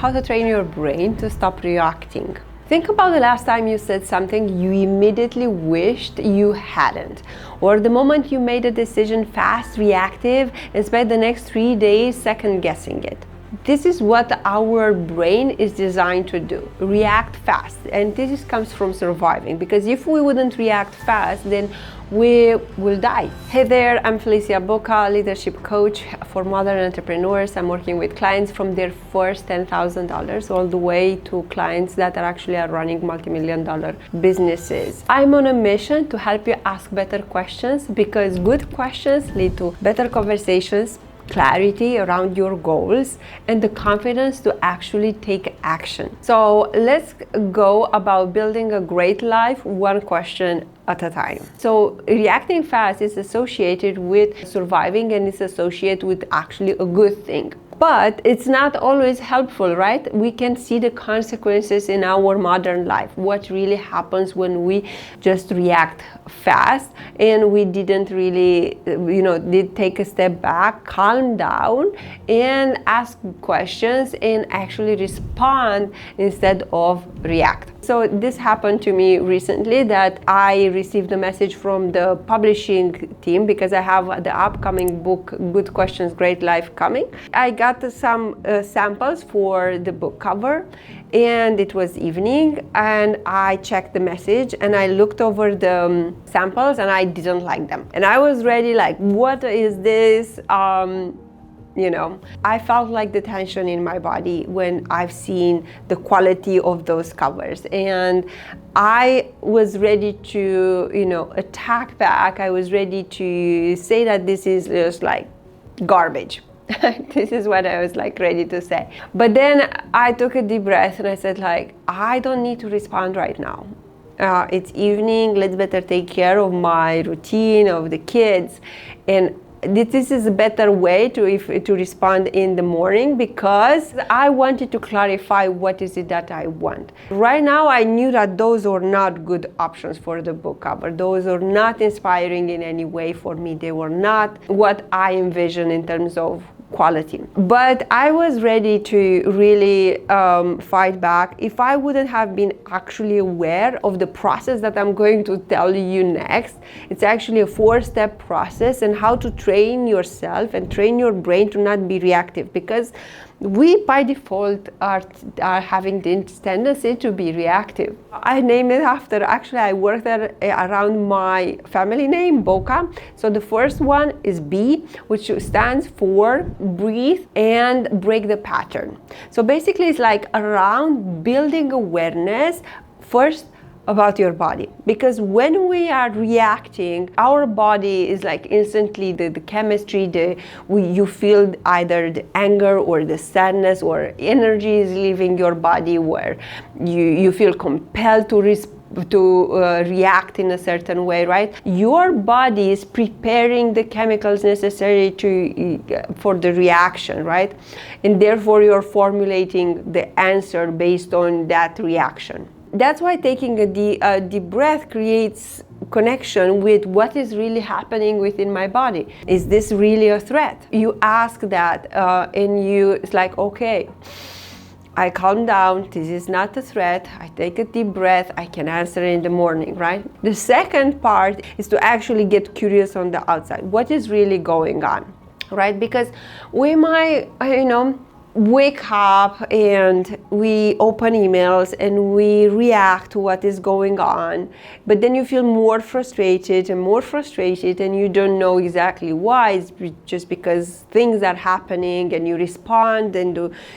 how to train your brain to stop reacting. Think about the last time you said something you immediately wished you hadn't, or the moment you made a decision fast, reactive, and spent the next 3 days second guessing it. This is what our brain is designed to do, react fast. And this comes from surviving, because if we wouldn't react fast, then we will die. Hey there, I'm Felicia Boka, leadership coach for modern entrepreneurs. I'm working with clients from their first $10,000 all the way to clients that are actually running multi-million-dollar businesses. I'm on a mission to help you ask better questions, because good questions lead to better conversations, clarity around your goals, and the confidence to actually take action. So let's go about building a great life one question at a time. So reacting fast is associated with surviving, and it's associated with actually a good thing. But it's not always helpful, right? We can see the consequences in our modern life. What really happens when we just react fast and we didn't really, did take a step back, calm down, and ask questions and actually respond instead of react. So this happened to me recently, that I received a message from the publishing team, because I have the upcoming book, Good Questions, Great Life, coming. I got some samples for the book cover, and it was evening, and I checked the message and I looked over the samples and I didn't like them. And I was ready, like, what is this? I felt like the tension in my body when I've seen the quality of those covers, and I was ready to, attack back. I was ready to say that this is just like garbage. This is what I was like ready to say. But then I took a deep breath and I said, like, I don't need to respond right now. It's evening. Let's better take care of my routine, of the kids, and this is a better way to respond in the morning, because I wanted to clarify what is it that I want. Right now, I knew that those are not good options for the book cover. Those are not inspiring in any way for me. They were not what I envisioned in terms of quality. But I was ready to really fight back. If I wouldn't have been actually aware of the process that I'm going to tell you next, it's actually a 4-step process, and how to train yourself and train your brain to not be reactive, because we by default are having the tendency to be reactive. I named it after, actually I worked around my family name, Boka. So the first one is B, which stands for breathe and break the pattern. So basically it's like around building awareness first about your body, because when we are reacting, our body is like instantly the chemistry, you feel either the anger or the sadness, or energy is leaving your body, where you feel compelled to react in a certain way, right? Your body is preparing the chemicals necessary for the reaction, right? And therefore you're formulating the answer based on that reaction. That's why taking a deep breath creates connection with what is really happening within my body. Is this really a threat? You ask that, and it's like, okay, I calm down, this is not a threat, I take a deep breath, I can answer in the morning, right? The second part is to actually get curious on the outside. What is really going on, right? Because we might, wake up and we open emails and we react to what is going on, but then you feel more frustrated and you don't know exactly why. It's just because things are happening, and you respond and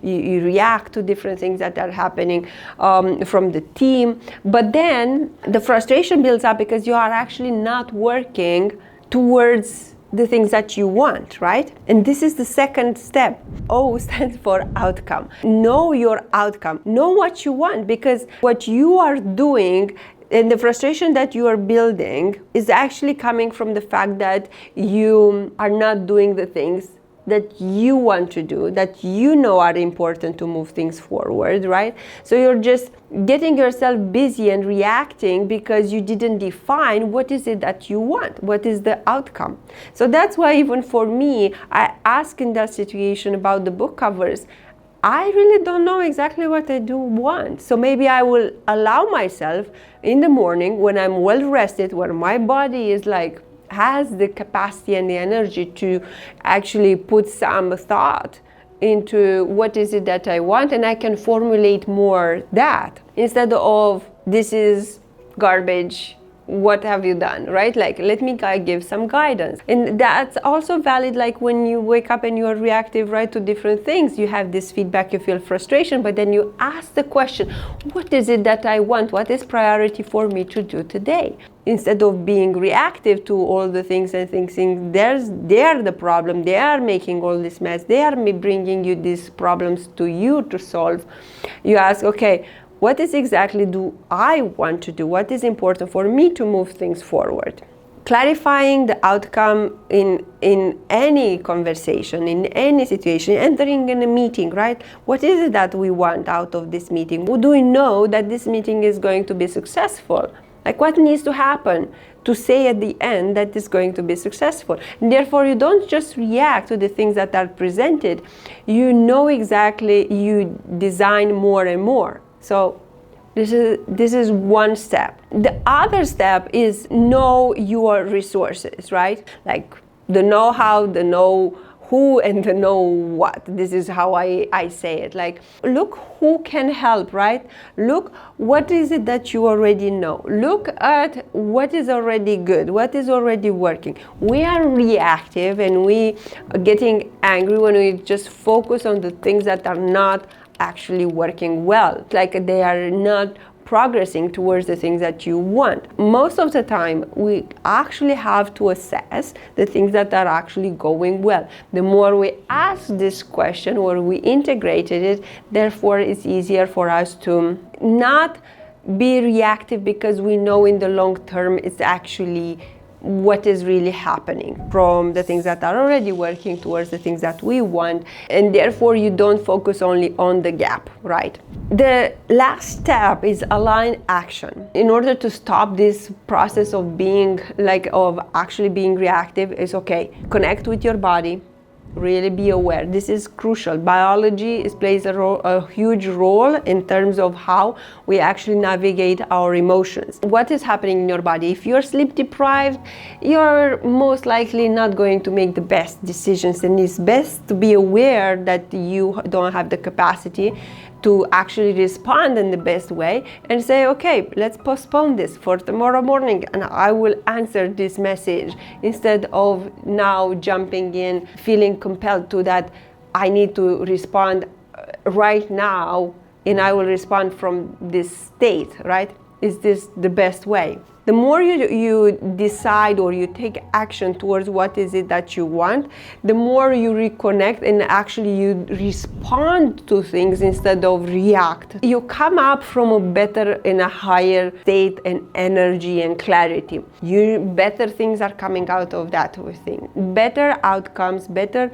you react to different things that are happening from the team. But then the frustration builds up because you are actually not working towards the things that you want, right? And this is the second step. O stands for outcome. Know your outcome. Know what you want, because what you are doing and the frustration that you are building is actually coming from the fact that you are not doing the things that you want to do, that you know are important to move things forward, right? So you're just getting yourself busy and reacting because you didn't define what is it that you want, what is the outcome. So that's why even for me, I ask in that situation about the book covers, I really don't know exactly what I do want. So maybe I will allow myself in the morning when I'm well rested, where my body is like, has the capacity and the energy to actually put some thought into what is it that I want, and I can formulate more that instead of this is garbage, what have you done, right? Like, let me give some guidance. And that's also valid, like when you wake up and you're reactive, right, to different things. You have this feedback, you feel frustration, but then you ask the question, what is it that I want? What is priority for me to do today? Instead of being reactive to all the things and thinking they're the problem, they are making all this mess, they are bringing you these problems to you to solve. You ask, okay, what is exactly do I want to do? What is important for me to move things forward? Clarifying the outcome in any conversation, in any situation, entering in a meeting, right? What is it that we want out of this meeting? Do we know that this meeting is going to be successful? Like, what needs to happen to say at the end that is going to be successful? And therefore, you don't just react to the things that are presented. You know exactly, you design more and more. So this is one step. The other step is know your resources, right? Like the know-how, the know who, and the know what. This is how I say it. Like, look who can help, right? Look what is it that you already know. Look at what is already good, what is already working. We are reactive and we are getting angry when we just focus on the things that are not actually working well, like they are not progressing towards the things that you want. Most of the time, we actually have to assess the things that are actually going well. The more we ask this question or we integrated it, therefore it's easier for us to not be reactive, because we know in the long term it's actually what is really happening, from the things that are already working towards the things that we want, and therefore you don't focus only on the gap, right? The last step is align action. In order to stop this process of being of actually being reactive, is okay, connect with your body, really be aware. This is crucial. Biology plays a huge role in terms of how we actually navigate our emotions. What is happening in your body? If you're sleep deprived, you're most likely not going to make the best decisions, and it's best to be aware that you don't have the capacity to actually respond in the best way, and say, okay, let's postpone this for tomorrow morning and I will answer this message, instead of now jumping in, feeling compelled to that I need to respond right now and I will respond from this state, right? Is this the best way? The more you decide or you take action towards what is it that you want, the more you reconnect and actually you respond to things instead of react. You come up from a better and a higher state and energy and clarity. Better things are coming out of that thing. Better outcomes, better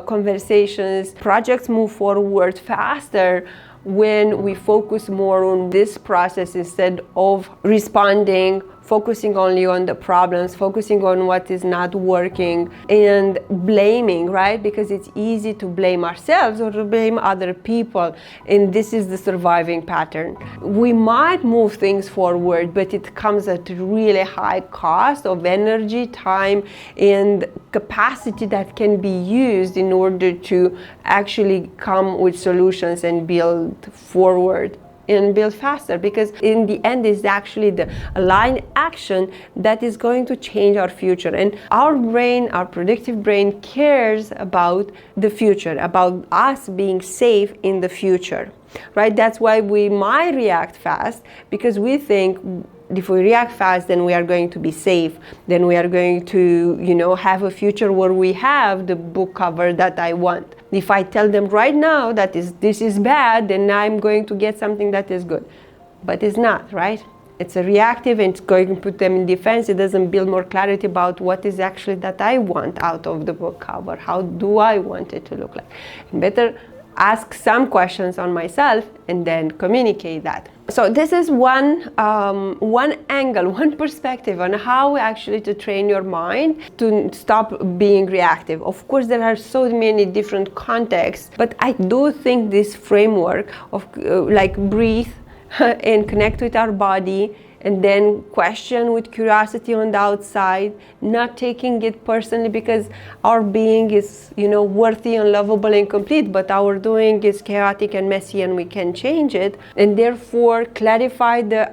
conversations, projects move forward faster when we focus more on this process instead of responding, focusing only on the problems, focusing on what is not working, and blaming, right? Because it's easy to blame ourselves or to blame other people, and this is the surviving pattern. We might move things forward, but it comes at a really high cost of energy, time, and capacity that can be used in order to actually come with solutions and build forward and build faster, because in the end is actually the aligned action that is going to change our future. And our brain, our predictive brain, cares about the future, about us being safe in the future, right? That's why we might react fast, because we think if we react fast, then we are going to be safe, then we are going to, have a future where we have the book cover that I want. If I tell them right now that this is bad, then I'm going to get something that is good. But it's not, right? It's a reactive, and it's going to put them in defense. It doesn't build more clarity about what is actually that I want out of the book cover. How do I want it to look like? And better ask some questions on myself and then communicate that. So this is one angle, one perspective on how actually to train your mind to stop being reactive. Of course, there are so many different contexts, but I do think this framework of like breathe and connect with our body, and then question with curiosity on the outside, not taking it personally because our being is, worthy and lovable and complete, but our doing is chaotic and messy and we can change it. And therefore clarify the,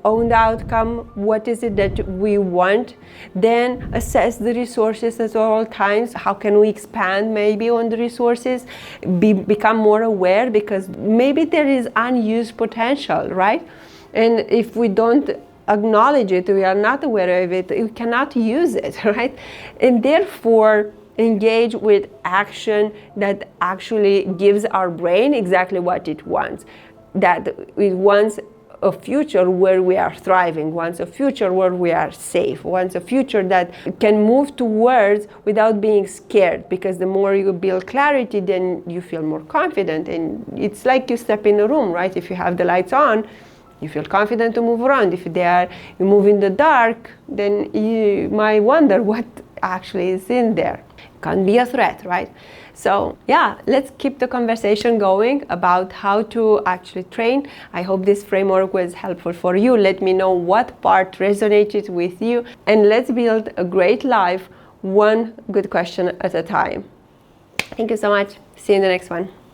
own outcome, what is it that we want, then assess the resources at all times. How can we expand maybe on the resources, become more aware, because maybe there is unused potential, right? And if we don't acknowledge it, we are not aware of it, we cannot use it, right? And therefore, engage with action that actually gives our brain exactly what it wants. That it wants a future where we are thriving, wants a future where we are safe, wants a future that can move towards without being scared, because the more you build clarity, then you feel more confident. And it's like you step in a room, right? If you have the lights on, you feel confident to move around. If you move in the dark, then you might wonder what actually is in there. It can be a threat, right? So yeah, let's keep the conversation going about how to actually train. I hope this framework was helpful for you. Let me know what part resonated with you, and let's build a great life one good question at a time. Thank you so much. See you in the next one.